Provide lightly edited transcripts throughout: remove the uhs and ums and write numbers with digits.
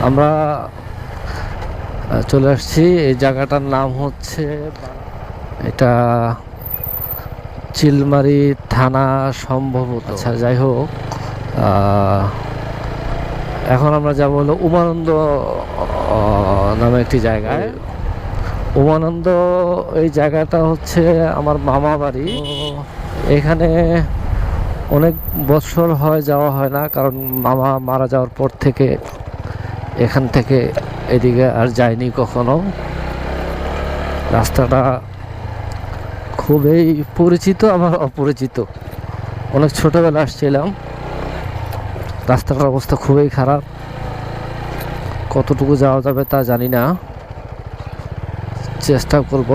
আমরা চলে আসছি। এই জায়গাটার নাম হচ্ছে, এটা চিলমারি থানা সম্ভবত। আচ্ছা, যাই হোক, এখন আমরা যাব হলো উমানন্দ নামে একটি জায়গায়। উমানন্দ এই জায়গাটা হচ্ছে আমার মামা বাড়ি। এখানে অনেক বছর যাওয়া হয় না, কারণ মামা মারা যাওয়ার পর থেকে এখান থেকে এদিকে আর যায়নি কখনো। রাস্তাটা খুবই পরিচিত আমার অপরিচিত। অনেক ছোটবেলা আসছিলাম, রাস্তাটার অবস্থা খুবই খারাপ। কতটুকু যাওয়া যাবে তা জানি না, চেষ্টা করব।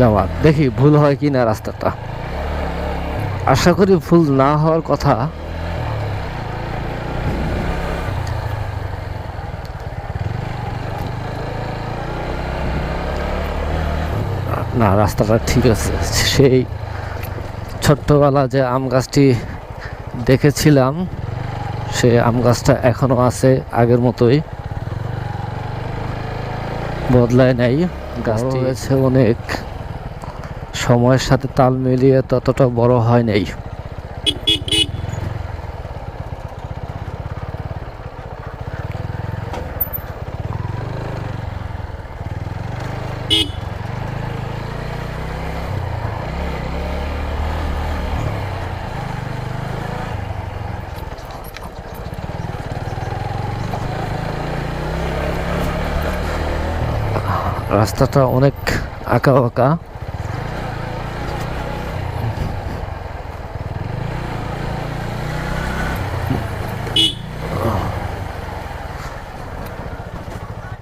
যাওয়ার দেখি ভুল হয় কি না রাস্তাটা। আশা করি ভুল না হওয়ার কথা। না, রাস্তাটা ঠিক আছে। সেই ছোট্টবেলা যে আম গাছটি দেখেছিলাম, সে আম গাছটা এখনো আছে আগের মতোই, বদলায় নাই। গাছটি হয়েছে অনেক, সময়ের সাথে তাল মিলিয়ে ততটা বড় হয় নাই। রাস্তাটা অনেক আঁকা বাঁকা।